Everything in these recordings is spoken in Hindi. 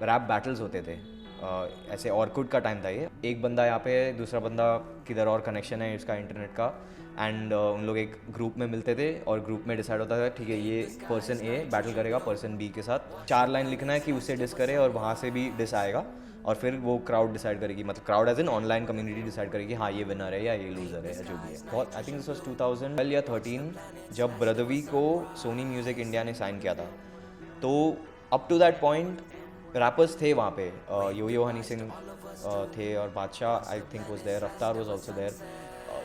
रैप बैटल्स होते थे। ऐसे ऑर्कुड का टाइम था ये। एक बंदा यहाँ पे, दूसरा बंदा किधर और कनेक्शन है इसका इंटरनेट का, एंड उन लोग एक ग्रुप में मिलते थे और ग्रुप में डिसाइड होता था ठीक है ये पर्सन ए बैटल करेगा पर्सन बी के साथ। 4 लाइन लिखना है कि उससे डिस करे और वहाँ से भी डिस आएगा, और फिर वो क्राउड डिसाइड करेगी, मतलब crowd as in online community decide करेगी हाँ ये विनर है या ये लूज़र है या जो भी है। बहुत आई थिंक दिस वाज 2012 या 13 जब ब्रदवी को सोनी म्यूज़िक इंडिया ने साइन किया था। तो up to that point rappers थे वहाँ पे, यो यो हनी सिंह थे और Badshah I think was there, Raftaar was also there.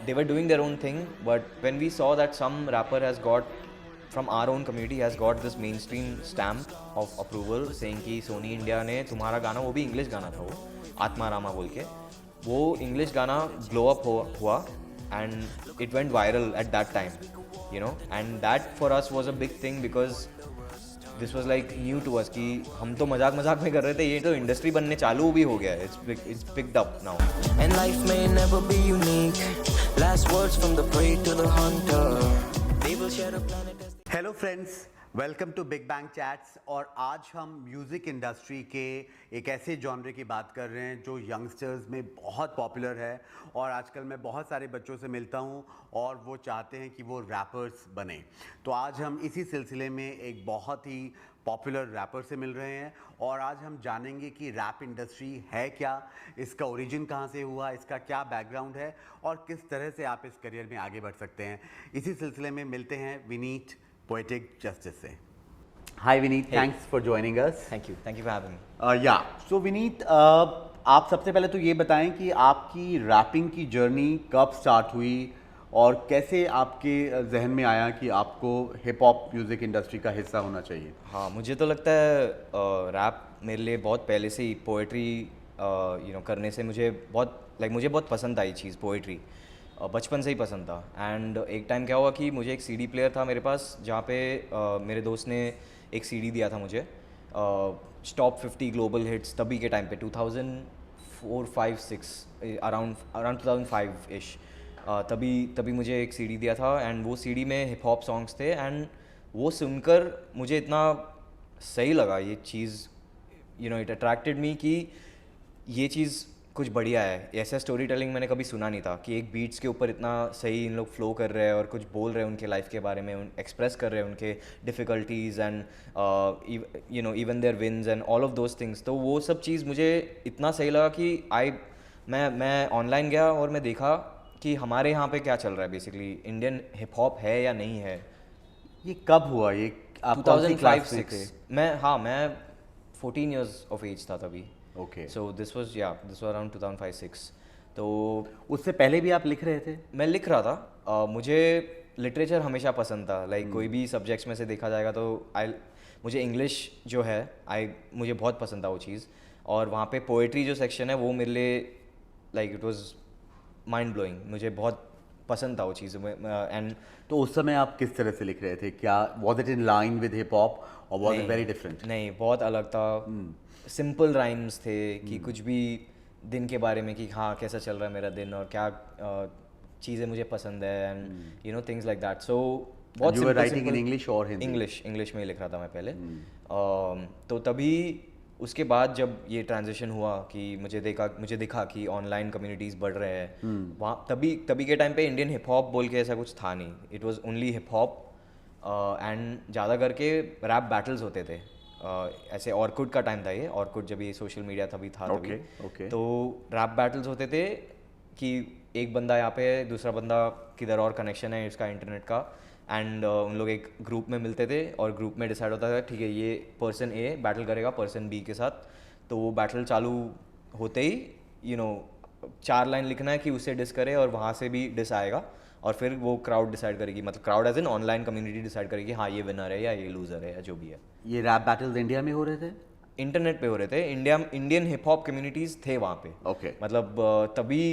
They were doing their own thing, but when we saw that some rapper has got from our own community has got this mainstream stamp of approval saying कि सोनी इंडिया ने तुम्हारा गाना, वो भी इंग्लिश गाना था, वो आत्मा रामा बोल के, वो इंग्लिश गाना ग्लो अप हुआ and it went viral at that time, you know, and that for us was a big thing because this was like new to us कि हम तो मजाक मजाक में कर रहे थे, ये तो इंडस्ट्री बनने चालू भी हो गया है। It's picked up now. And life may never be unique. Last words from the prey to the hunter. They will share a planet as hello friends, welcome to big bang chats. और आज हम म्यूज़िक इंडस्ट्री के एक ऐसे जॉनरे की बात कर रहे हैं जो यंगस्टर्स में बहुत पॉपुलर है, और आजकल मैं बहुत सारे बच्चों से मिलता हूं और वो चाहते हैं कि वो रैपर्स बने। तो आज हम इसी सिलसिले में एक बहुत ही पॉपुलर रैपर से मिल रहे हैं और आज हम जानेंगे कि रैप इंडस्ट्री है क्या, इसका ओरिजिन कहाँ से हुआ, इसका क्या बैकग्राउंड है और किस तरह से आप इस करियर में आगे बढ़ सकते हैं। इसी सिलसिले में मिलते हैं विनीत पोएटिक जस्टिस से। Hi Vineet, thanks for joining us. Thank you for having me. Yeah so Vineet, आप सबसे पहले तो ये बताएं कि आपकी रैपिंग की जर्नी कब स्टार्ट हुई और कैसे आपके जहन में आया कि आपको हिप हॉप म्यूज़िक इंडस्ट्री का हिस्सा होना चाहिए। हाँ, मुझे तो लगता है रैप मेरे लिए बहुत पहले से ही, पोएट्री करने से मुझे बहुत पसंद आई चीज़ पोएट्री, बचपन से ही पसंद था। एंड एक टाइम क्या हुआ कि मुझे एक सीडी प्लेयर था मेरे पास, जहाँ पे मेरे दोस्त ने एक सीडी दिया था मुझे, टॉप 50 ग्लोबल हिट्स तभी के टाइम पे 2004, 5, 6 अराउंड 2005 इश। तभी मुझे एक सीडी दिया था एंड वो सीडी में हिप हॉप सॉन्ग्स थे, एंड वो सुनकर मुझे इतना सही लगा ये चीज़, इट अट्रैक्टेड मी कि ये चीज़ कुछ बढ़िया है। ऐसा स्टोरी टेलिंग मैंने कभी सुना नहीं था कि एक बीट्स के ऊपर इतना सही इन लोग फ्लो कर रहे हैं और कुछ बोल रहे हैं उनके लाइफ के बारे में, एक्सप्रेस कर रहे हैं उनके difficulties and even their wins and all of those things. तो वो सब चीज़ मुझे इतना सही लगा कि मैं ऑनलाइन गया और मैं देखा कि हमारे यहाँ पे क्या चल रहा है, बेसिकली इंडियन हिप हॉप है या नहीं है। ये कब हुआ? ये आप 2005-06 मैं 14 ईयर्स ऑफ एज था तभी। Okay, so this was around 2005-06। तो उससे पहले भी आप लिख रहे थे? मैं लिख रहा था। मुझे लिटरेचर हमेशा पसंद था, लाइक कोई भी सब्जेक्ट्स में से देखा जाएगा तो मुझे इंग्लिश जो है मुझे बहुत पसंद था वो चीज़, और वहाँ पे पोएट्री जो सेक्शन है वो मेरे लिए like it was mind blowing, मुझे बहुत पसंद था वो चीज़। एंड तो उस समय आप किस तरह से लिख रहे थे? क्या was it in line with hip hop और वॉज इट वेरी डिफरेंट? नहीं, बहुत अलग था। सिंपल राइम्स थे कि कुछ भी दिन के बारे में कि हाँ कैसा चल रहा है मेरा दिन और क्या चीज़ें मुझे पसंद है, एंड थिंग्स लाइक दैट। सो बहुत you were writing in English और हिंदी? इंग्लिश में ही लिख रहा था मैं पहले। तो तभी उसके बाद जब ये ट्रांजिशन हुआ कि मुझे दिखा कि ऑनलाइन कम्युनिटीज़ बढ़ रहे हैं, वहाँ तभी के टाइम पे इंडियन हिप हॉप बोल के ऐसा कुछ था नहीं। It was only hip hop and ज़्यादा करके रैप बैटल्स होते थे। ऐसे ऑर्कुड का टाइम था ये, ऑर्कुड जब ये सोशल मीडिया तभी था तभी। तो रैप बैटल्स होते थे कि एक बंदा यहाँ पे, दूसरा बंदा किधर और कनेक्शन है इसका इंटरनेट का, एंड उन लोग एक ग्रुप में मिलते थे और ग्रुप में डिसाइड होता था ठीक है ये पर्सन ए बैटल करेगा पर्सन बी के साथ। तो वो बैटल चालू होते ही 4 लाइन लिखना है कि उससे डिस करे और वहाँ से भी डिस आएगा, और फिर वो क्राउड डिसाइड करेगी, मतलब crowd as in online community decide करेगी हाँ ये विनर है या ये लूज़र है या जो भी है। ये रैप बैटल्स इंडिया में हो रहे थे? इंटरनेट पे हो रहे थे। इंडियन हिप हॉप कम्युनिटीज़ थे वहाँ पे। ओके, मतलब तभी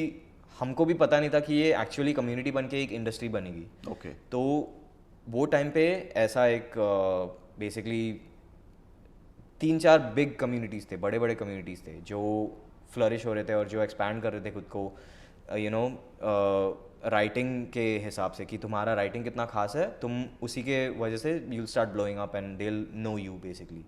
हमको भी पता नहीं था कि ये एक्चुअली कम्युनिटी बन के एक इंडस्ट्री बनेगी। ओके। तो वो टाइम पे ऐसा एक बेसिकली 3-4 बिग कम्युनिटीज़ थे, बड़े बड़े कम्युनिटीज़ थे जो फ्लरिश हो रहे थे और जो एक्सपैंड कर रहे थे खुद को, राइटिंग के हिसाब से कि तुम्हारा राइटिंग कितना खास है, तुम उसी के वजह से you'll start blowing up and they'll know you basically।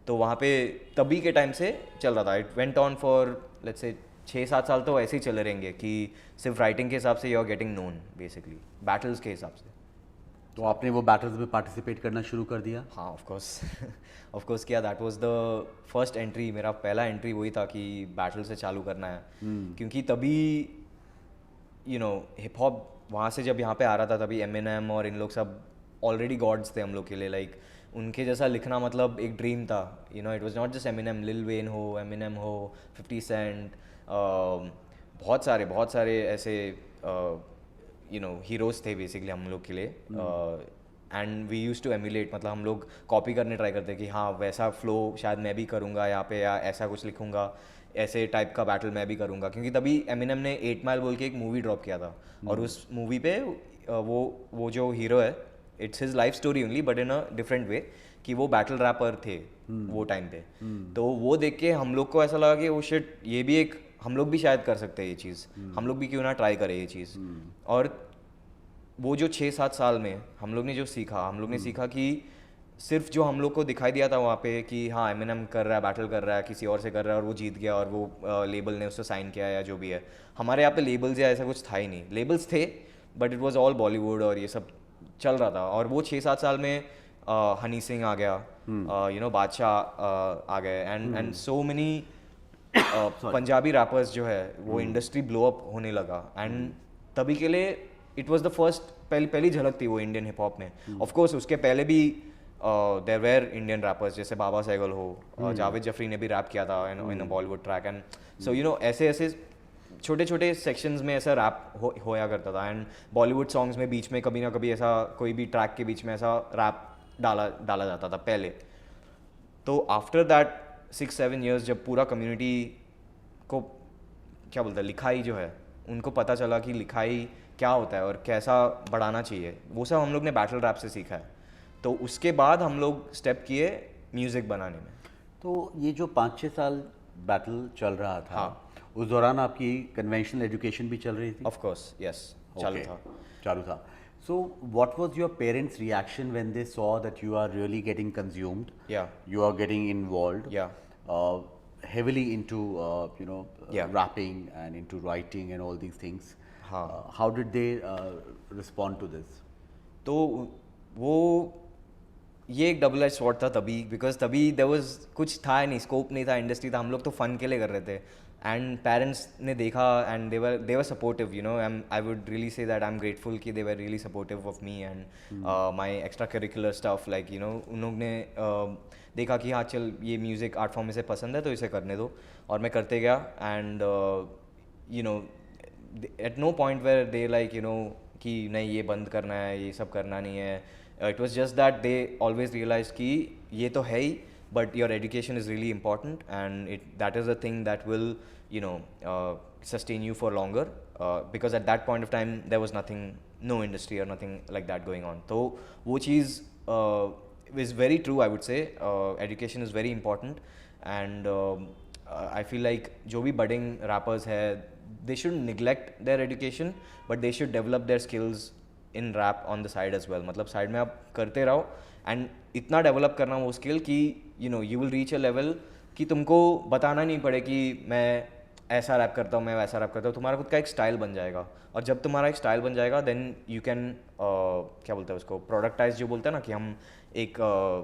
तो वहाँ पे तभी के टाइम से चल रहा था. It went on for let's say 6-7 साल तो ऐसे ही चले रहेंगे कि सिर्फ राइटिंग के हिसाब से you are getting known basically, battles के हिसाब से. तो आपने वो बैटल्स में पार्टिसिपेट करना शुरू कर दिया? हाँ ऑफ कोर्स किया. That was the first entry. मेरा पहला एंट्री वही था कि बैटल से चालू करना है. क्योंकि तभी हिप हॉप वहाँ से जब यहाँ पे आ रहा था तभी एमिनेम और इन लोग सब ऑलरेडी गॉड्स थे हम लोग के लिए. लाइक उनके जैसा लिखना मतलब एक ड्रीम था. It was not just Eminem, Lil Wayne हो, एमिनेम हो, 50 सेंट, बहुत सारे ऐसे हीरोज़ थे बेसिकली हम लोग के लिए. And we use to emulate, मतलब हम लोग कॉपी करने ट्राई करते कि हाँ वैसा फ्लो शायद मैं भी करूँगा यहाँ पे, या ऐसा कुछ लिखूँगा, ऐसे टाइप का बैटल मैं भी करूँगा. क्योंकि तभी एमिनेम ने 8 माइल बोल के एक मूवी ड्रॉप किया था. और उस मूवी पे वो जो हीरो है, it's his life story only but in a different way, कि वो बैटल रैपर थे वो टाइम पे. तो वो देख के हम लोग को ऐसा लगा कि वो शिट, ये भी एक हम लोग भी शायद कर सकते हैं ये चीज़. हम लोग भी क्यों ना ट्राई करें ये चीज़. और वो जो 6-7 साल में हम लोग ने जो सीखा, हम लोग ने सीखा कि सिर्फ जो हम लोग को दिखाई दिया था वहाँ पे कि हाँ एमिनेम कर रहा है, बैटल कर रहा है, किसी और से कर रहा है और वो जीत गया और वो लेबल ने उससे साइन किया या जो भी है. हमारे यहाँ पे लेबल्स या ऐसा कुछ था ही नहीं. लेबल्स थे but it was all Bollywood और ये सब चल रहा था. और वो 6-7 साल में हनी सिंह आ गया, बादशाह आ गए, and so many Punjabi rappers जो है वो इंडस्ट्री ब्लो अप होने लगा. एंड तभी के लिए इट वाज द फर्स्ट, पहली झलक थी वो इंडियन हिप हॉप में. ऑफ कोर्स उसके पहले भी देयर वेर इंडियन रैपर्स, जैसे बाबा सहगल हो, जावेद जफरी ने भी रैप किया था इन अ बॉलीवुड ट्रैक. एंड सो ऐसे छोटे छोटे सेक्शंस में ऐसा रैप होया करता था. एंड बॉलीवुड सॉन्ग्स में बीच में कभी ना कभी ऐसा कोई भी ट्रैक के बीच में ऐसा रैप डाला जाता था पहले. तो आफ्टर दैट 6-7 years जब पूरा कम्युनिटी को क्या बोलते हैं, लिखाई जो है, उनको पता चला कि लिखाई क्या होता है और कैसा बढ़ाना चाहिए, वो सब हम लोग ने बैटल रैप से सीखा है. तो उसके बाद हम लोग स्टेप किए म्यूज़िक बनाने में. तो ये जो 5-6 साल बैटल चल रहा था, हाँ. उस दौरान आपकी कन्वेंशनल एजुकेशन भी चल रही थी? ऑफ कोर्स यस, चालू था. So what was your parents' reaction when they saw that you are really getting consumed? Yeah. You are getting involved. Yeah. Heavily into Yeah. rapping and into writing and all these things. हाँ. How did they respond to this? तो वो ये एक डबल एज स्वॉर्ड था तभी, बिकॉज तभी देयर वाज कुछ था नहीं, स्कोप नहीं था, इंडस्ट्री था, हम लोग तो फन के लिए कर रहे थे. एंड पेरेंट्स ने देखा and they were supportive. I would really say that I am grateful कि they were really supportive of me and my extracurricular stuff. Like उन लोग ने देखा कि हाँ चल ये म्यूज़िक आर्ट फॉर्म इसे पसंद है तो इसे करने दो, और मैं करते गया. And at no point where they like कि नहीं ये बंद करना है, ये सब करना नहीं है. It was just that they always realize कि ये तो है ही, but your education is really important, and that is the thing that will sustain you for longer, because at that point of time there was no industry or nothing like that going on. So wo cheez is very true, I would say. Education is very important, and I feel like jo bhi budding rappers hai, they shouldn't neglect their education, but they should develop their skills in rap on the side as well. मतलब साइड में आप करते रहो एंड इतना डेवलप करना वो स्किल कि you will reach a level कि तुमको बताना नहीं पड़े कि मैं ऐसा रैप करता हूँ, मैं वैसा रैप करता हूँ. तुम्हारा खुद का एक स्टाइल बन जाएगा, और जब तुम्हारा एक स्टाइल बन जाएगा देन यू कैन क्या बोलते हैं उसको, प्रोडक्टाइज जो बोलते हैं ना, कि हम एक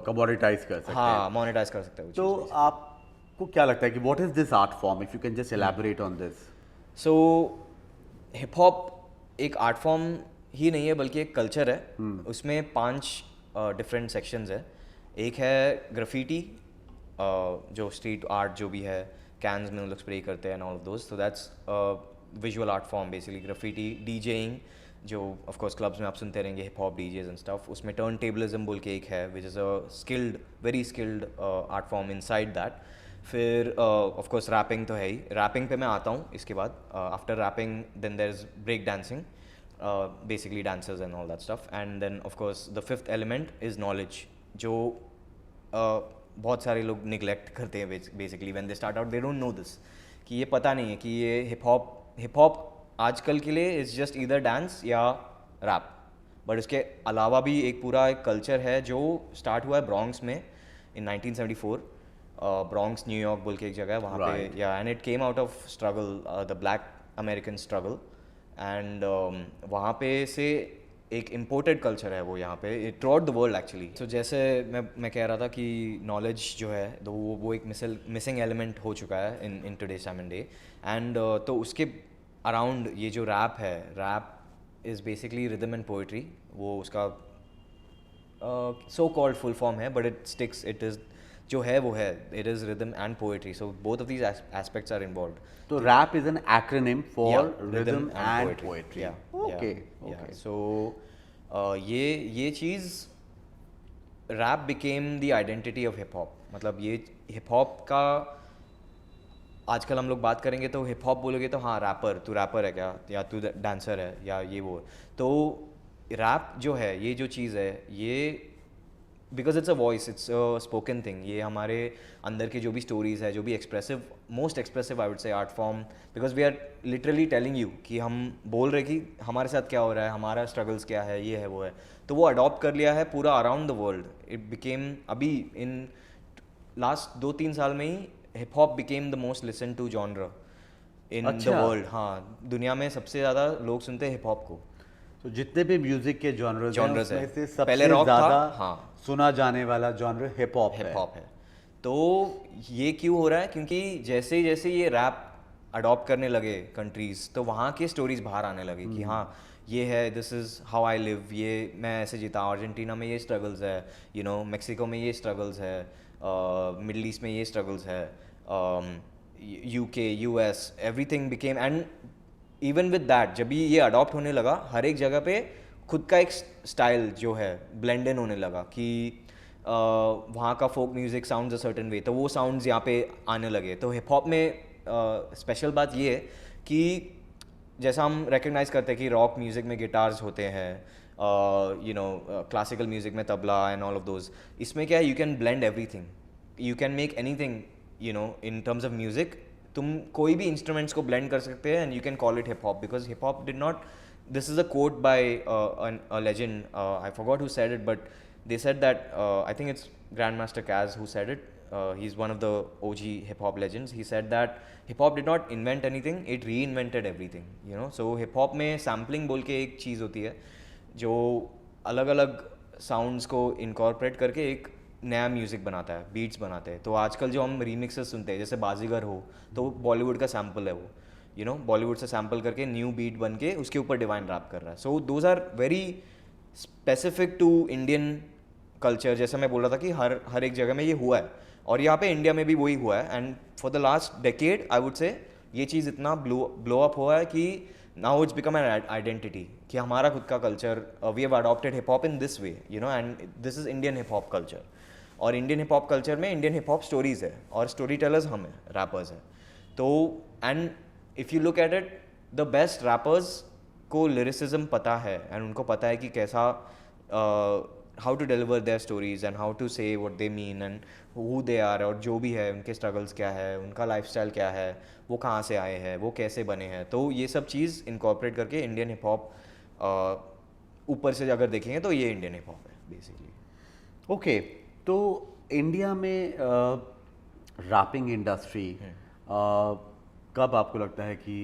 कमोडिटाइज कर सकते हैं. हाँ मोनेटाइज कर सकते हैं. तो आपको क्या लगता है कि what is this art form, if you can just elaborate on this? So hip hop एक आर्ट फॉर्म ही नहीं है बल्कि एक कल्चर है. उसमें 5 डिफरेंट सेक्शंस है. एक है ग्राफिटी, जो स्ट्रीट आर्ट जो भी है, कैन्स में लोग स्प्रे करते हैं and all of those, so that's visual art form basically graffiti. DJing जो ऑफ कोर्स क्लब्स में आप सुनते रहेंगे, हिप हॉप डीजेज एंड स्टफ. उसमें टर्न टेबलिज्म बोल के एक है which is a skilled, very skilled art form inside that. फिर ऑफ कोर्स रैपिंग तो है ही. रैपिंग पे मैं आता हूँ इसके बाद. After rapping then there is break dancing, basically dancers and all that stuff, and then of course the 5th element is knowledge, जो बहुत सारे लोग निगलेक्ट करते हैं basically. When they start out they don't know this, कि ये पता नहीं है कि ये हिप हॉप आजकल के लिए इज़ जस्ट ईदर डांस या रैप, बट इसके अलावा भी एक पूरा एक कल्चर है जो स्टार्ट हुआ है ब्रॉन्क्स में इन 1974. ब्रॉन्क्स न्यूयॉर्क बोल के एक जगह है वहाँ Right. पे, या and it came out of struggle, the black American struggle, and वहाँ पे से एक इम्पोर्टेड कल्चर है वो यहाँ पे throughout the world actually. So जैसे मैं कह रहा था कि नॉलेज जो है तो वो एक मिसिंग एलिमेंट हो चुका है in today's time and day, and तो उसके अराउंड ये जो रैप है, rap is basically rhythm and poetry, वो उसका सो कॉल्ड फुल फॉर्म है, but it sticks, it is जो है वो है, it is rhythm and poetry, so both of these aspects are involved. तो rap is an acronym for rhythm and and poetry. Poetry. Yeah, okay yeah, yeah. Okay. So ये चीज़ rap became the identity of hip hop, मतलब ये हिप हॉप का आजकल हम लोग बात करेंगे तो हिप हॉप बोलोगे तो हाँ रैपर, तू रैपर है क्या, या तू डांसर है, या ये वो, तो रैप जो है ये जो चीज़ है ये because it's a voice, it's a spoken thing, ये हमारे अंदर की जो भी स्टोरीज है, जो भी expressive, most expressive I would say art form, because we are literally telling you कि हम बोल रहे कि हमारे साथ क्या हो रहा है, हमारा स्ट्रगल्स क्या है, ये है वो है, तो वो अडॉप्ट कर लिया है पूरा around the world. It became अभी इन लास्ट 2-3 साल में ही hip hop became the most listen to genre in the अच्छा। वर्ल्ड। हाँ, दुनिया में सबसे ज़्यादा लोग सुनते हैं हिप हॉप को। तो जितने भी म्यूजिक के जॉनर्स हैं Genres उसमें हैं। से सबसे पहले rock था, ज्यादा हाँ। सुना जाने वाला genre hip hop hip hop है। तो ये क्यों हो रहा है, क्योंकि जैसे जैसे ये रैप अडॉप्ट करने लगे कंट्रीज, तो वहाँ के स्टोरीज बाहर आने लगे कि हाँ ये है, this is how I live, ये मैं ऐसे जीता, अर्जेंटीना में ये स्ट्रगल्स है, यू नो मेक्सिको में ये स्ट्रगल्स है, मिडल ईस्ट में ये स्ट्रगल्स है, UK, US, everything became, and even with that जब भी ये अडॉप्ट होने लगा, हर एक जगह पे खुद का एक स्टाइल जो है ब्लेंड इन होने लगा कि वहाँ का folk music sounds a certain way, तो वो साउंड्स यहाँ पे आने लगे। तो हिप हॉप में स्पेशल बात ये है कि जैसा हम रिकग्नाइज करते हैं कि रॉक म्यूज़िक में गिटार्स होते हैं, यू नो क्लासिकल म्यूज़िक में tabla and all of those, इसमें क्या है, you can blend everything, you can make anything, you know in terms of music, तुम कोई भी इंस्ट्रूमेंट्स को ब्लेंड कर सकते हैं and you can call it hip hop, because hip hop did not, this is a quote by a legend, I forgot who said it, but they said that, I think it's Grandmaster Kaz who said it, he's one of the OG hip hop legends, he said that hip hop did not invent anything, it reinvented everything, you know. So hip hop में sampling बोल के एक चीज़ होती है जो अलग अलग साउंड्स को इनकॉर्पोरेट करके एक नया म्यूज़िक बनाता है, बीट्स बनाते हैं। तो आजकल जो हम रीमिक्सेस सुनते हैं, जैसे बाजीगर हो, तो बॉलीवुड का सैम्पल है वो, यू नो बॉलीवुड से सैम्पल करके न्यू बीट बन के उसके ऊपर डिवाइन रैप कर रहा है। So those are very specific to Indian culture. जैसे मैं बोल रहा था कि हर एक जगह में ये हुआ है, और यहाँ पे इंडिया में भी वही हुआ है, and for the last decade I would say ये चीज़ इतना ब्लो अप हुआ है कि now it's become an identity कि हमारा खुद का culture, we have adopted hip hop in this way, you know, and this is Indian hip hop culture. और इंडियन हिप हॉप कल्चर में इंडियन हिप हॉप स्टोरीज है और स्टोरी टेलर्स हम हैं, रैपर्स हैं। तो and if you look at it, the best rappers को लिरिसिज्म पता है, एंड उनको पता है कि कैसा how to deliver their stories and how to say what they mean and who they are, और जो भी है उनके स्ट्रगल्स क्या है, उनका लाइफस्टाइल क्या है, वो कहाँ से आए हैं, वो कैसे बने हैं। तो ये सब चीज़ इनकॉर्पोरेट करके इंडियन हिप हॉप ऊपर से अगर देखेंगे तो ये इंडियन हिप हॉप है बेसिकली। ओके, तो इंडिया में रैपिंग इंडस्ट्री कब आपको लगता है कि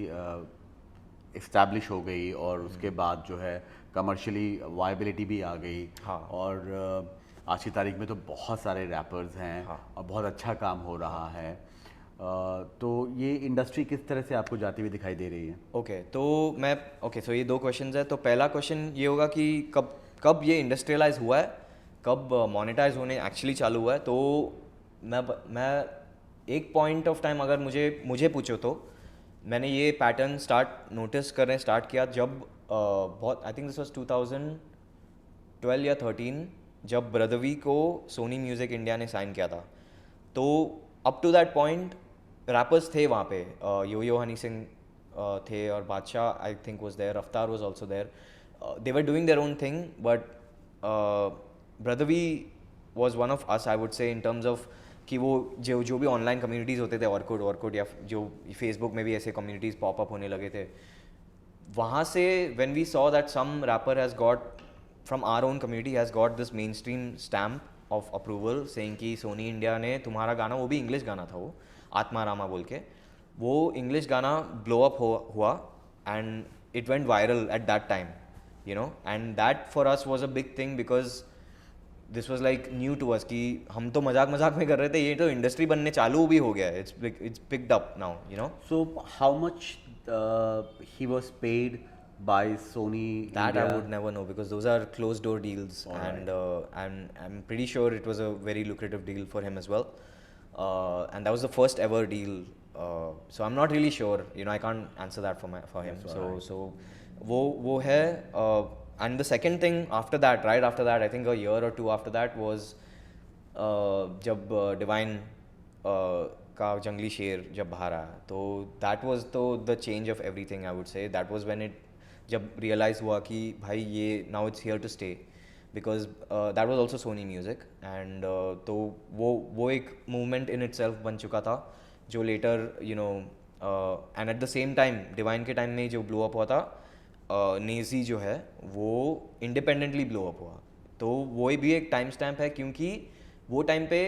इस्टेब्लिश हो गई और उसके बाद जो है कमर्शियली वायबिलिटी भी आ गई? हाँ। और आज की तारीख में तो बहुत सारे रैपर्स हैं, हाँ। और बहुत अच्छा काम हो रहा है। तो ये इंडस्ट्री किस तरह से आपको जाती हुई दिखाई दे रही है? ओके, सो ये 2 क्वेश्चंस है। तो पहला क्वेश्चन ये होगा कि कब ये इंडस्ट्रियलाइज हुआ है, कब मोनेटाइज होने एक्चुअली चालू हुआ है। तो मैं एक पॉइंट ऑफ टाइम अगर मुझे पूछो तो मैंने ये पैटर्न नोटिस करने स्टार्ट किया जब बहुत, आई थिंक दिस वाज 2012 या 13, जब ब्रदवी को सोनी म्यूज़िक इंडिया ने साइन किया था। तो up to that point rappers थे वहाँ पे, यो हनी सिंह थे, और Badshah I think was there, Raftaar was also there, they were doing their own thing, but Brodha V was one of us, I would say, in terms of कि वो जो भी ऑनलाइन कम्युनिटीज़ होते थे, ऑर्कुड या जो फेसबुक में भी ऐसे कम्युनिटीज़ पॉपअप होने लगे थे, वहाँ से when we saw that some rapper has got from our own community has got this mainstream stamp of approval saying कि सोनी इंडिया ने तुम्हारा गाना, वो भी इंग्लिश गाना था, वो आत्मा रामा बोल के, वो इंग्लिश गाना ब्लो अप हुआ and it went viral at that time, you know, and that for us was a big thing because this was like new to us कि हम तो मजाक मजाक में कर रहे थे, ये तो इंडस्ट्री बनने चालू भी हो गया है, it's picked up now, you know. So how much he was paid by Sony That India? I would never know because those are closed door deals, and I'm pretty sure it was a very lucrative deal for him as well, and that was the first ever deal. So I'm not really sure, you know, I can't answer that for him. So वो है, and the second thing after that, right after that, I think a year or two after that was जब डिवाइन का जंगली शेर जब बाहर आया, तो दैट वाज तो the change of everything, I would say. That was when it जब रियलाइज हुआ कि भाई ये now it's here to stay, because that was also Sony music, and तो वो एक मूवमेंट इन इटसेल्फ बन चुका था जो letter, you know, and at the same time Divine के टाइम में जो ब्लो अप हुआ था, नेजी जो है वो इंडिपेंडेंटली ब्लो अप हुआ. तो वो भी एक टाइम स्टैम्प है क्योंकि वो टाइम पे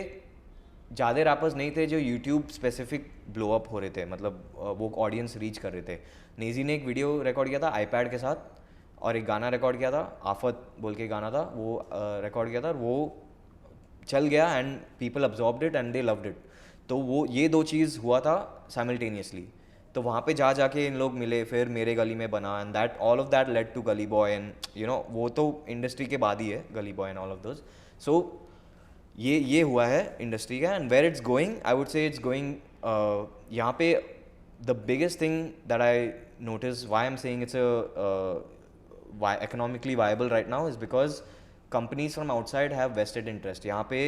ज़्यादा रैपर्स नहीं थे जो यूट्यूब स्पेसिफिक ब्लो अप हो रहे थे, मतलब वो ऑडियंस रीच कर रहे थे. नेजी ने एक वीडियो रिकॉर्ड किया था आईपैड के साथ, और एक गाना रिकॉर्ड किया था, आफत बोल के गाना था, वो रिकॉर्ड किया था, और वो चल गया and people absorbed it and they loved it. तो वो ये दो चीज़ हुआ था साइमल्टेनियसली. तो वहाँ पे जाके इन लोग मिले, फिर मेरे गली में बना, and that all of that led to Gully Boy, and you know वो तो इंडस्ट्री के बाद ही है, Gully Boy and all of those. So ये हुआ है इंडस्ट्री का, and where it's going, I would say it's going यहाँ पे the biggest thing that I notice, why I am saying it's a economically viable right now is because companies from outside have vested interest. यहाँ पे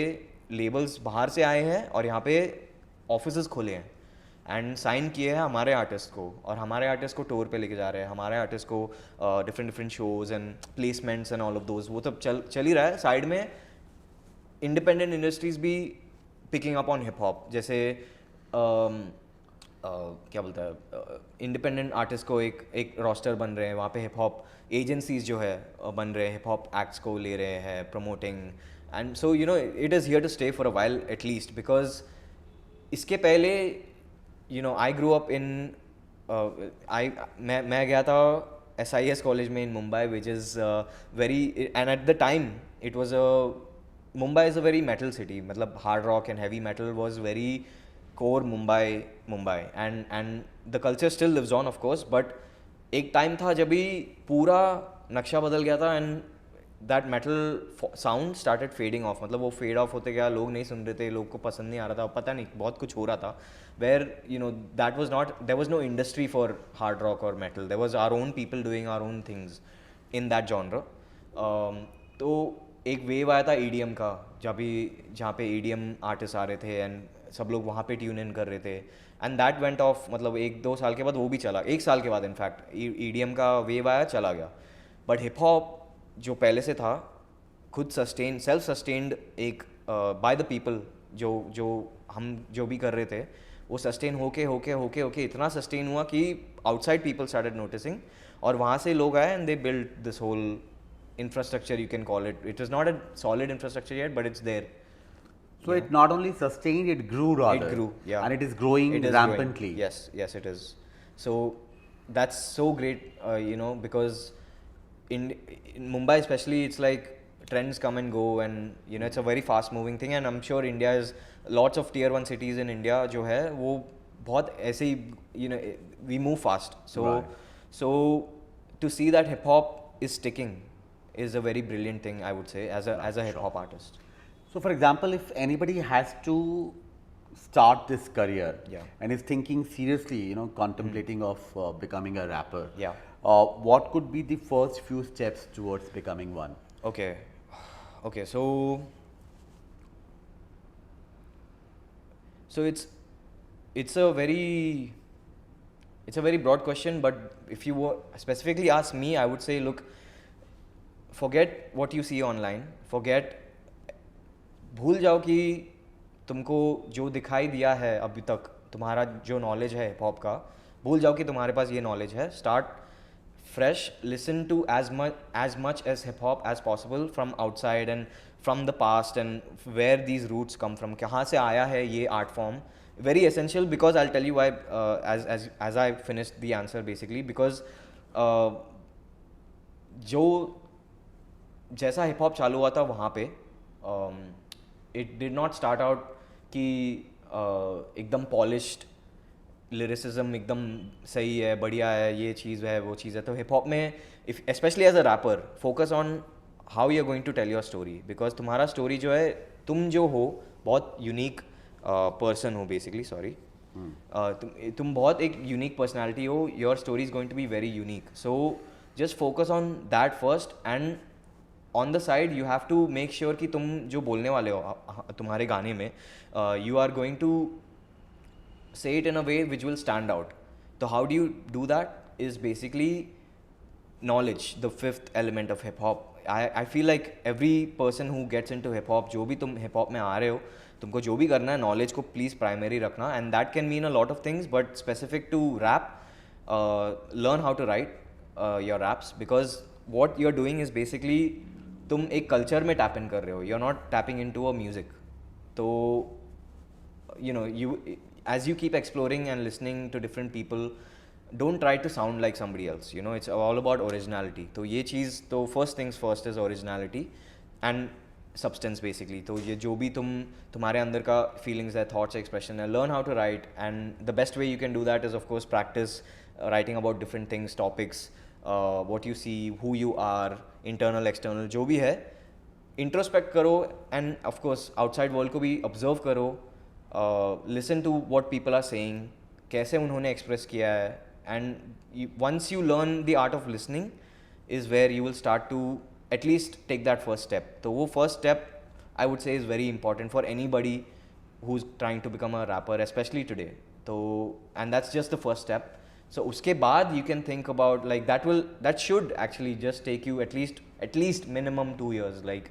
labels बाहर से आए हैं और यहाँ पे offices खुले हैं एंड साइन किए हैं हमारे आर्टिस्ट को, और हमारे आर्टिस्ट को टूर पे लेके जा रहे हैं, हमारे आर्टिस्ट को different shows and placements and all of those, वो तो चल ही रहा है. साइड में इंडिपेंडेंट इंडस्ट्रीज भी picking up on hip hop, जैसे क्या बोलता है, इंडिपेंडेंट आर्टिस्ट को एक रोस्टर बन रहे हैं, वहाँ पे हिप हॉप एजेंसीज जो है बन रहे हैं, हिप हॉप एक्ट्स को ले रहे हैं promoting, and so you know it is here to stay for a while at least. Because इसके पहले you know I grew up in मैं गया था SIS कॉलेज में इन Mumbai, which is very, and at the time it was Mumbai is a very metal city, मतलब hard rock and heavy metal was very core Mumbai, and the culture still lives on of course, but एक टाइम था जब भी पूरा नक्शा बदल गया था, and that metal sound started fading off, मतलब वो fade off होते गया, लोग नहीं सुन रहे थे, लोग को पसंद नहीं आ रहा था, पता नहीं बहुत कुछ हो रहा था, where you know there was no industry for hard rock or metal, there was our own people doing our own things in that genre. तो एक वेव आया था EDM का, जहाँ पे EDM आर्टिस्ट आ रहे थे एंड सब लोग वहाँ पे ट्यून इन कर रहे थे, एंड दैट वेंट ऑफ, मतलब 1-2 साल के बाद वो भी चला, 1 साल के बाद इनफैक्ट EDM का वेव आया, चला गया. बट हिप हॉप जो पहले से था, खुद सेल्फ सस्टेन्ड एक बाय द पीपल, जो हम जो भी कर रहे थे वो सस्टेन होके इतना सस्टेन हुआ कि आउटसाइड पीपल स्टार्टेड नोटिसिंग, और वहाँ से लोग आए and they build this whole infrastructure, you can call it. It is not a solid infrastructure yet, but it's there. So it not only sustained, it grew rather. It grew, yeah. And it is growing rampantly. Growing. Yes, it is. So that's so great, you know, because in Mumbai especially, it's like trends come and go, and you know it's a very fast moving thing, and I'm sure India is lots of tier 1 cities in India जो है वो बहुत ऐसे ही, you know, we move fast. So to see that hip hop is sticking is a very brilliant thing, I would say, as a hip hop artist. So for example, if anybody has to start this career, and is thinking seriously, you know, contemplating of becoming a rapper, what could be the first few steps towards becoming one? Okay, so it's a very broad question, but if you specifically ask me, I would say, look, forget what you see online, भूल जाओ कि तुमको जो दिखाई दिया है अभी तक, तुम्हारा जो नॉलेज है हिप हॉप का, भूल जाओ कि तुम्हारे पास ये नॉलेज है. Start fresh, listen to as much as hip hop as possible from outside, and from the past and where these roots come from, कहाँ से आया है ये art form. Very essential, because I'll tell you why, as I finished the answer basically, because जो जैसा हिप हॉप चालू हुआ था वहाँ पे, it did not start out कि एकदम पॉलिश्ड लिरिसिज्म एकदम सही है, बढ़िया है, ये चीज़ है, वो चीज़ है. तो हिप हॉप में if specially as a rapper, focus on how you are going to tell your story, because तुम्हारा स्टोरी जो है, तुम जो हो बहुत यूनिक पर्सन हो बेसिकली, सॉरी, तुम बहुत एक यूनिक पर्सनैलिटी हो, your story is going to be very unique. So just focus on that first, and on the side you have to make sure कि तुम जो बोलने वाले हो तुम्हारे गाने में, you are going to say it in a way which will stand out. So how do you do that is basically knowledge, the fifth element of hip hop. I feel like every person who gets into hip hop, जो भी तुम hip hop में आ रहे हो, तुमको जो भी करना है, knowledge को please primary रखना, and that can mean a lot of things, but specific to rap, learn how to write your raps, because what you're doing is basically तुम एक culture में tap in कर रहे हो, you're not tapping into a music. तो you know, as you keep exploring and listening to different people, don't try to sound like somebody else, you know, it's all about originality. तो ये चीज़, तो first things first is originality and substance basically. तो ये जो भी तुम्हारे अंदर का feelings है, thoughts, expression है, learn how to write, and the best way you can do that is of course practice writing about different things, topics, what you see, who you are, internal, external, जो भी है, introspect करो, and of course outside world को भी observe करो. Listen to what people are saying, कैसे उन्होंने express किया है, and once you learn the art of listening is where you will start to at least take that first step. तो वो first step I would say is very important for anybody who's trying to become a rapper, especially today. तो and that's just the first step. So उसके बाद you can think about like that should actually just take you at least minimum 2 years. Like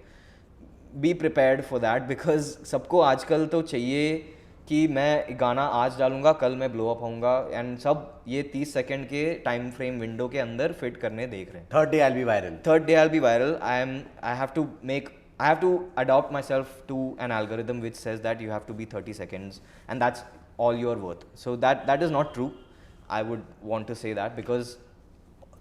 be prepared for that, because सबको आजकल तो चाहिए कि मैं गाना आज डालूंगा, कल मैं ब्लो अप होऊंगा, एंड सब ये 30 सेकंड के टाइम फ्रेम विंडो के अंदर फिट करने देख रहे हैं. Third day I'll be viral. Third day I'll be viral. I have to adopt myself to an algorithm which says that you have to be 30 seconds and that's all you're worth. So that is not true. I would want to say that, because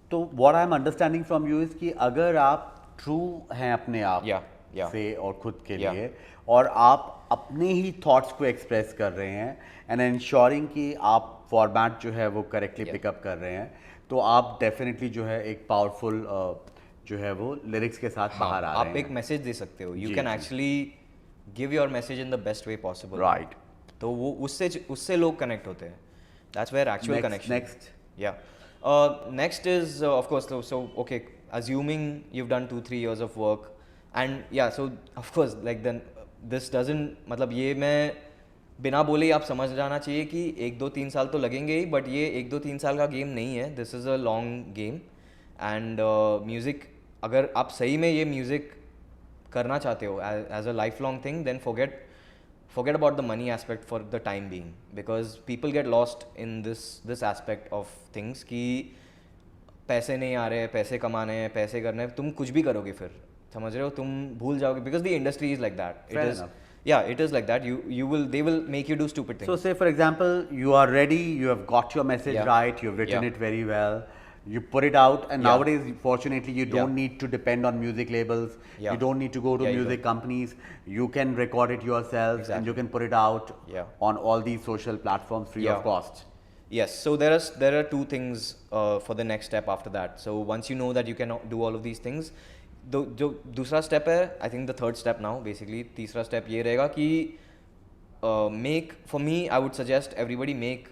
तो what I'm understanding from you is कि अगर आप true हैं अपने आप से और खुद के लिए, और आप अपने ही थॉट्स को एक्सप्रेस कर रहे हैं, एंड इंश्योरिंग कि आप फॉर्मेट जो है वो करेक्टली पिकअप कर रहे हैं, तो आप डेफिनेटली जो है एक पावरफुल जो है वो लिरिक्स के साथ बाहर आ रहे हैं. आप एक मैसेज दे सकते हो. You can actually give your message in the best way possible. Right. तो वो उससे लोग कनेक्ट होते हैं. That's where actual connection. Next is of course, so okay, assuming you've done 2-3 years of work, and yeah, so of course like then this doesn't, मतलब ये मैं बिना बोले ही आप समझ जाना चाहिए कि 1-2-3 साल तो लगेंगे ही, बट ये 1-2-3 साल का गेम नहीं है. This is a long game, and music, अगर आप सही में ये म्यूज़िक करना चाहते हो as a lifelong thing, then forget about the money aspect for the time being, because people get lost in this aspect of things कि पैसे नहीं आ रहे, पैसे कमाने हैं, पैसे करने हैं, तुम कुछ भी करोगे फिर, समझ रहे हो, तुम भूल जाओगे, because the industry is like that. Fair enough. Yeah, it is like that. They will make you do stupid things. So say for example, you are ready, you have got your message right, you have written Yeah. it very well, you put it out, and Yeah. nowadays fortunately you don't need to depend on music labels, Yeah. you don't need to go to Yeah, you music companies, you can record it yourself, and Exactly. you can put it out Yeah. on all these social platforms free Yeah. of cost. Yes, so there are two things for the next step after that. So once you know that you can do all of these things, जो दूसरा स्टेप है, I think the third step now basically, तीसरा स्टेप ये रहेगा कि make, for me I would suggest everybody make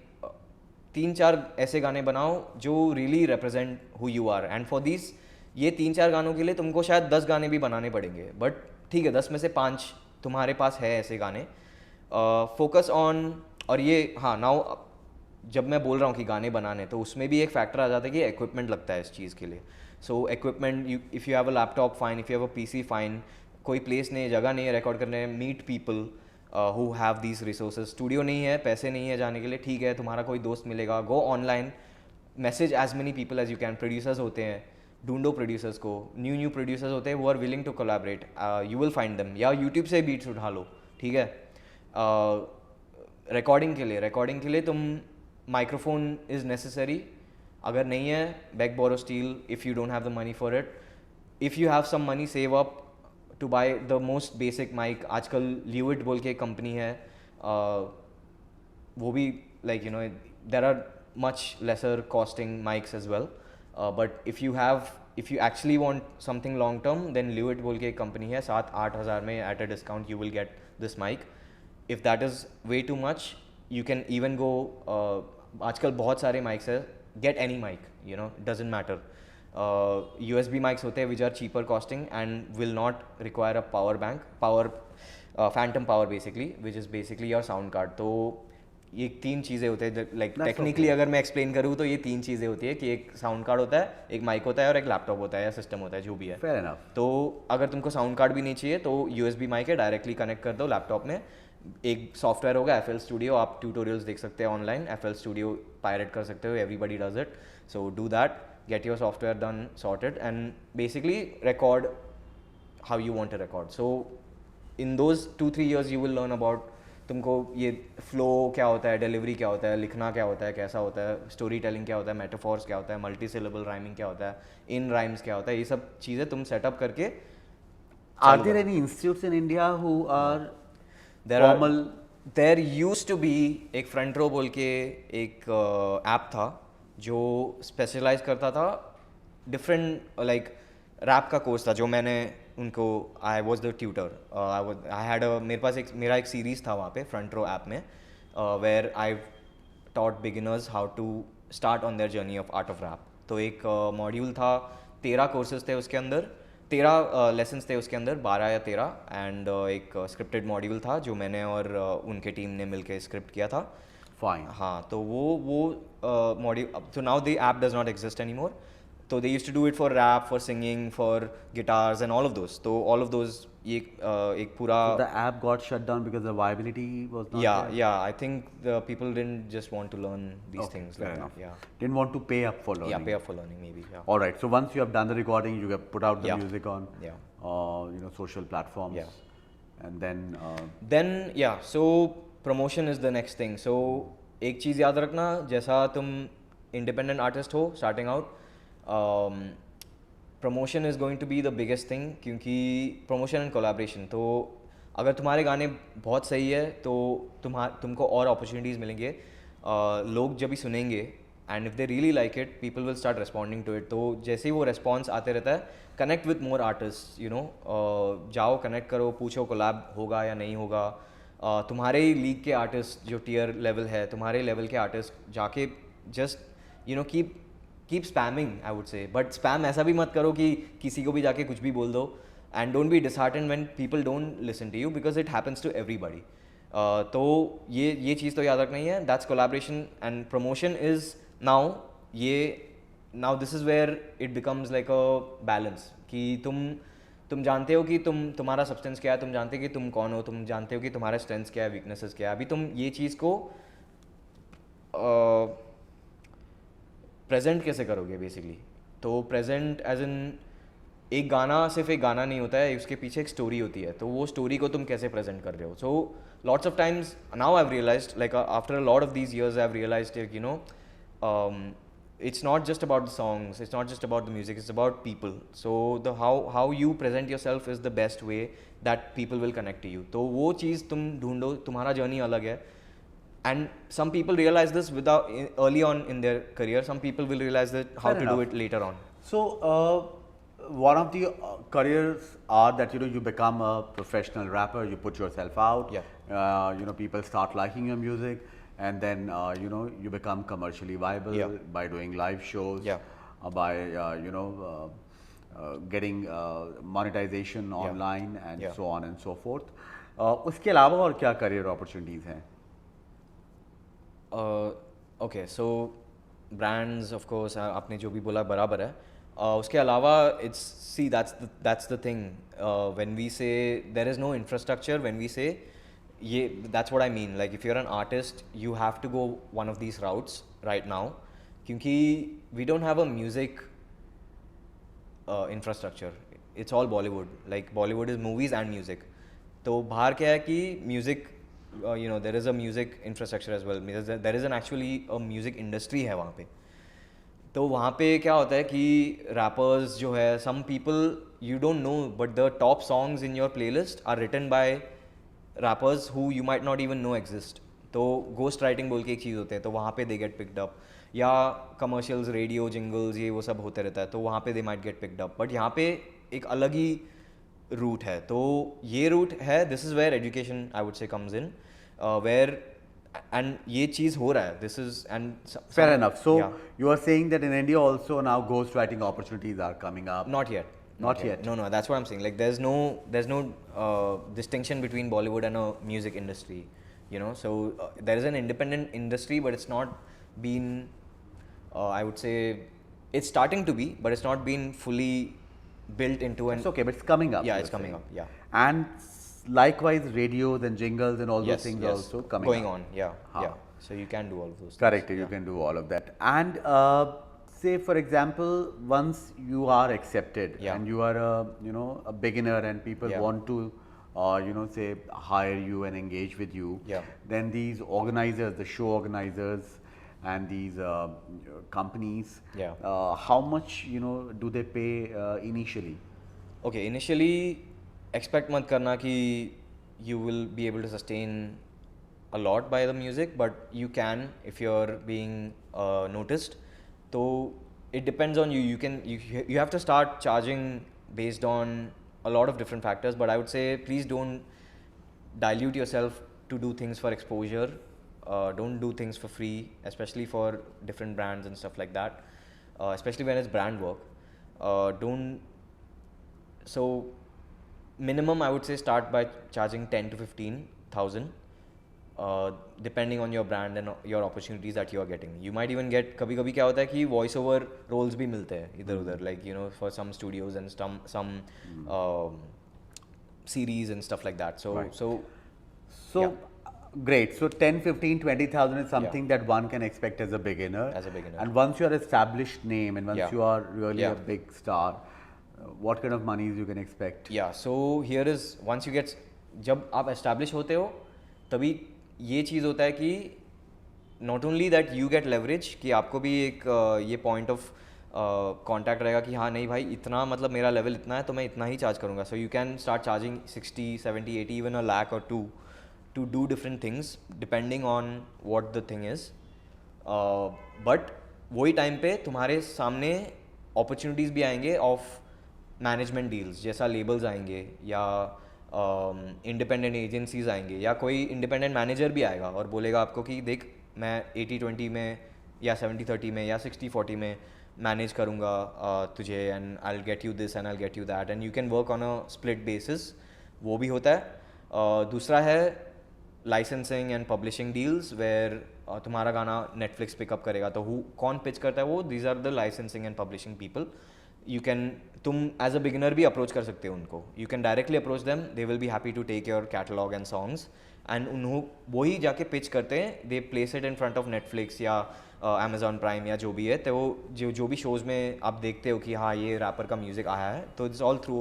3-4 ऐसे गाने बनाओ जो really represent who you are, and for this ये 3-4 गानों के लिए तुमको शायद 10 गाने भी बनाने पड़ेंगे, बट ठीक है 10 में से 5 तुम्हारे पास है ऐसे गाने. फोकस ऑन, और ये हाँ नाउ जब मैं बोल रहा हूँ कि गाने बनाने, तो उसमें भी एक फैक्टर आ जाता है कि इक्विपमेंट लगता है इस चीज़ के लिए. So equipment, if you have a laptop fine, if you have a PC fine, कोई प्लेस नहीं है, जगह नहीं है रिकॉर्ड करने, meet people who have these resources. Studio नहीं है, पैसे नहीं है जाने के लिए, ठीक है तुम्हारा कोई दोस्त मिलेगा, go online, message as many people as you can. Producers होते हैं, ढूंढो प्रोड्यूसर्स को, न्यू प्रोड्यूसर्स होते हैं वो are willing to collaborate, you will find them, या यूट्यूब से बीट्स उठा लो, ठीक है. रिकॉर्डिंग के लिए तुम माइक्रोफोन इज़ नेसेसरी, अगर नहीं है beg borrow steal if you don't have the money for it. If you have some money save up to buy the most basic mic. आजकल ल्यूइट बोल के एक कंपनी है, वो भी like you know there are much lesser costing mics as well, but if you actually want something long term then Lewitt बोल के एक कंपनी है, 7-8 हज़ार में at a discount you will get this mic. If that is way too much you can even go, आजकल बहुत सारे माइक्स है, get any mic, you know, doesn't matter. USB mics होते हैं which are cheaper costing and will not require a phantom power basically, which is basically your sound card. तो ये 3 चीज़ें होते हैं, लाइक टेक्निकली अगर मैं एक्सप्लेन करूँ तो ये 3 चीज़ें होती है कि एक साउंड कार्ड होता है, एक माइक होता है और एक लैपटॉप होता है या सिस्टम होता है, जो भी है. Fair enough. तो अगर तुमको साउंड कार्ड भी नहीं चाहिए तो USB माइक है, डायरेक्टली कनेक्ट कर दो लैपटॉप में. एक सॉफ्टवेयर होगा FL Studio, आप ट्यूटोरियल्स देख सकते हैं ऑनलाइन, FL Studio पायरेट कर सकते हो, everybody does it. So do that, get your software done, sorted, and basically record how you want to record. So in those 2-3 years you will learn about तुमको ये फ्लो क्या होता है, डिलीवरी क्या होता है, लिखना क्या होता है, कैसा होता है, स्टोरी टेलिंग क्या होता है, मेटाफोर्स क्या होता है, मल्टी सिलेबल राइमिंग क्या होता है, इन राइम्स क्या होता है, ये सब चीज़ें तुम सेटअप करके. Are there any institutes in India who are formal? There used to be एक फ्रंट रो बोल के एक ऐप था जो स्पेशलाइज करता था डिफरेंट, लाइक रैप का कोर्स था जो मैंने उनको, I was the tutor, I had मेरे पास मेरा एक सीरीज़ था वहाँ पे फ्रंट रो ऐप में, where I taught beginners how to start on their journey of art of rap. तो एक मॉड्यूल था, 13 कोर्सेज थे उसके अंदर, 13 लेसन्स थे उसके अंदर, 12 या 13, एंड एक स्क्रिप्टेड मॉड्यूल था जो मैंने और उनके टीम ने मिलके स्क्रिप्ट किया था. Fine. हाँ, तो वो मॉड्यूल, तो now the app does not exist any more. तो they used to do it for rap, for singing, for guitars and all of those. तो ऑल ऑफ दोज ये एक पूरा. So the app got shut down because the viability was not yeah there? yeah, I think the people didn't just want to learn these Okay, things fair like enough. that. Yeah, Didn't want to pay up for learning. yeah, pay up for learning maybe. Yeah, All right. So once you have done the recording, you have put out the Yeah. music on, Yeah. social platforms. Yeah. And then then yeah, so promotion is the next thing. So एक चीज़ याद रखना, जैसा तुम इंडिपेंडेंट आर्टिस्ट हो starting out, promotion is going to be the biggest thing, क्योंकि प्रमोशन एंड कोलैबोरेशन. तो अगर तुम्हारे गाने बहुत सही है तो तुमको और अपॉर्चुनिटीज़ मिलेंगे, लोग जब भी सुनेंगे, and if they really like it people will start responding to it. तो जैसे ही वो रिस्पॉन्स आते रहता है, connect with more artist, you know, जाओ कनेक्ट करो, पूछो कोलैब होगा या नहीं होगा. तुम्हारे ही लीग के आर्टिस्ट जो टियर लेवल है, तुम्हारे लेवल के आर्टिस्ट जाके just you know keep spamming, I would say. But spam ऐसा भी मत करो कि किसी को भी जाके कुछ भी बोल दो, and don't be disheartened when people don't listen to you, because it happens to everybody. तो ये चीज़ तो याद रखना ही है. That's collaboration and promotion is now this is where it becomes like a balance, कि तुम जानते हो कि तुम्हारा सब्सटेंस क्या है, तुम जानते हो कि तुम कौन हो, तुम जानते हो कि तुम्हारा स्ट्रेंथ्स क्या है, वीकनेसेस क्या है. अभी तुम ये चीज़ को प्रेजेंट कैसे करोगे बेसिकली. तो प्रेजेंट एज इन एक गाना सिर्फ एक गाना नहीं होता है, उसके पीछे एक स्टोरी होती है. तो वो स्टोरी को तुम कैसे प्रेजेंट कर रहे हो. So lots of times now I have realised, like after a lot of these years I have realised, you know, it's not just about the songs, it's not just about the music, it's about people. So the how you present yourself is the best way that people will connect to you. तो वो चीज़ तुम ढूंढो, तुम्हारा जर्नी अलग है. And some people realize this without early on in their career. Some people will realize that how Fair to enough. do it later on. So one of the careers are that you become a professional rapper, you put yourself out. Yeah. People start liking your music, and then you become commercially viable. Yeah. By doing live shows. Yeah. By getting monetization Yeah. online and Yeah. so on and so forth. उसके अलावा और क्या career opportunities हैं? Okay, so brands of course, आपने जो भी बोला बराबर है. उसके अलावा that's the thing, when we say there is no infrastructure, when we say that's what I mean. Like if you're an artist, you have to go one of these routes right now, क्योंकि we don't have a music infrastructure, it's all Bollywood, like Bollywood is movies and music. तो बाहर क्या है कि music, you know, there is a music infrastructure as well, there is an actually a music industry है वहाँ पे. तो वहाँ पे क्या होता है कि रैपर्स जो है, some people you don't know but the top songs in your playlist are written by rappers who you might not even know exist. तो गोस्ट राइटिंग बोल के एक चीज़ होते हैं, तो वहाँ पे दे गेट पिक्ड अप, या कमर्शियल्स, रेडियो जिंगल्स, ये वो सब होते रहता है, तो वहाँ पे they might get picked up. But यहाँ पे एक अलग ही रूट है. तो ये रूट है, this is where education I would say comes in, where, and ये चीज़ हो रहा है, this is and Fair enough. So you are saying that in India also now ghostwriting opportunities are coming up. Not yet. Not yet. No, that's what I'm saying. Like, there's no distinction between Bollywood and a music industry. You know, so there is an independent industry, but it's not been. I would say it's starting to be, but it's not been fully built into an. It's okay, but it's coming up. Yeah, you're it's coming saying. up. Yeah. And likewise, radios and jingles and all those things are also coming going up. on. Yeah, yeah. So you can do all of those. Correct. things. You can do all of that. And say, for example, once you are accepted Yeah. and you are a beginner and people Yeah. want to say hire you and engage with you, Yeah. then these organizers, the show organizers and these companies, Yeah. how much do they pay initially? Okay, initially expect mat karna ki you will be able to sustain a lot by the music, but you can if you're being noticed. So it depends on you. You have to start charging based on a lot of different factors, but I would say please don't dilute yourself to do things for exposure. Don't do things for free, especially for different brands and stuff like that, especially when it's brand work. Don't. So minimum I would say start by charging 10 to 15,000, depending on your brand and your opportunities that you are getting. You might even get, कभी कभी क्या होता है कि voice over roles भी मिलते हैं इधर उधर, like you know, for some studios and some series and stuff like that. So Right. so So yeah. great. So 10, 15, 20,000 is something that one can expect as a beginner. As a beginner. And once you are established name and once Yeah. you are really Yeah. a big star, what kind of monies you can expect? Yeah, so here is, once you get, जब आप establish होते हो तभी ये चीज़ होता है कि not only that you get leverage, कि आपको भी एक ये point of contact रहेगा कि हाँ नहीं भाई इतना, मतलब मेरा level इतना है तो मैं इतना ही charge करूँगा. So you can start charging 60, 70, 80, even a lakh or two to do different things depending on what the thing is. But वही टाइम पे तुम्हारे सामने opportunities भी आएंगे of मैनेजमेंट डील्स, जैसा लेबल्स आएंगे या इंडिपेंडेंट एजेंसीज आएंगे या कोई इंडिपेंडेंट मैनेजर भी आएगा और बोलेगा आपको कि देख मैं 80-20 में या 70-30 में या 60-40 में मैनेज करूँगा तुझे, and I will get you this and I will get you that, and you can work on a split basis. वो भी होता है. दूसरा है licensing and publishing deals, where तुम्हारा गाना नेटफ्लिक्स पिकअप करेगा, तो कौन पिच करता है वो, these are the licensing and publishing people. You can, तुम एज अ बिगिनर भी अप्रोच कर सकते हो उनको. You can directly approach them, they will be happy to take your catalogue and songs, and उन्हों वही जाके पिच करते हैं. They place it in front of Netflix या अमेजॉन प्राइम या जो भी है, तो वो जो भी शोज़ में आप देखते हो कि हाँ ये रैपर का म्यूजिक आया है, तो it's all through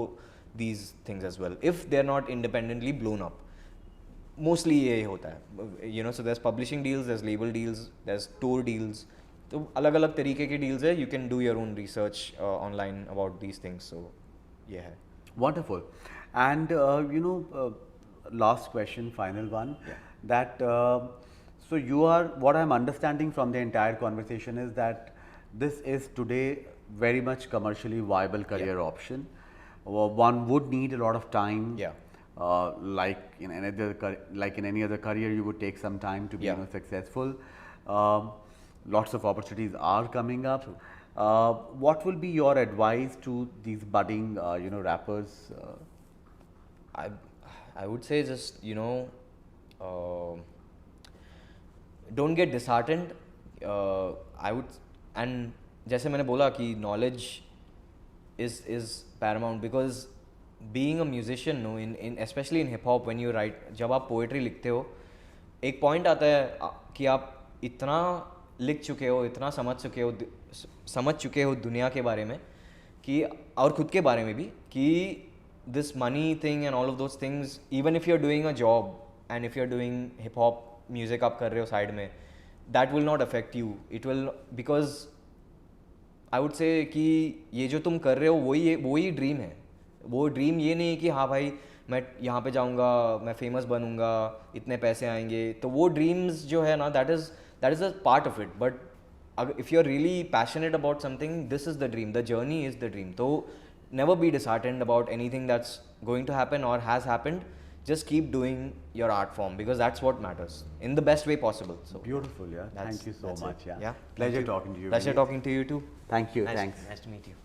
these things as well, if they are not independently blown up. Mostly ये होता है, you know. So there is publishing deals, there is label deals, there is tour deals, तो अलग अलग तरीके की डील्स है. You can do your own research online about these things. So ये है. Wonderful. And last question, final one. Yeah. That so you are, what I'm understanding from the entire conversation is that this is today very much commercially viable career option. One would need a lot of time. Yeah. Like in any other career, you would take some time to be Yeah. successful. Lots of opportunities are coming up. What will be your advice to these budding, rappers? I would say just, you know, don't get disheartened. I would, and जैसे मैंने बोला कि knowledge is paramount, because being a musician, no, in especially in hip hop, when you write, जब आप poetry लिखते हो, एक point आता है कि आप इतना लिख चुके हो, इतना समझ चुके हो दुनिया के बारे में, कि और खुद के बारे में भी कि this money thing and all of those things, even if you are doing a job and if you are doing hip hop music आप कर रहे हो साइड में, that will not affect you. It will, because I would say कि ये जो तुम कर रहे हो वही ड्रीम है. वो ड्रीम ये नहीं है कि हाँ भाई मैं यहाँ पे जाऊँगा, मैं फेमस बनूँगा, इतने पैसे आएंगे. तो वो ड्रीम्स जो है ना, that is a part of it. But अगर if you are really passionate about something, this is the dream, the journey is the dream. तो never be disheartened about anything that's going to happen or has happened. Just keep doing your art form, because that's what matters in the best way possible. So Beautiful, yeah. Thank you so that's it. much, yeah. Yeah. Pleasure Thank you. talking to you. Pleasure Vinny. talking to you too. Thank you. Nice, Thanks. nice to meet you.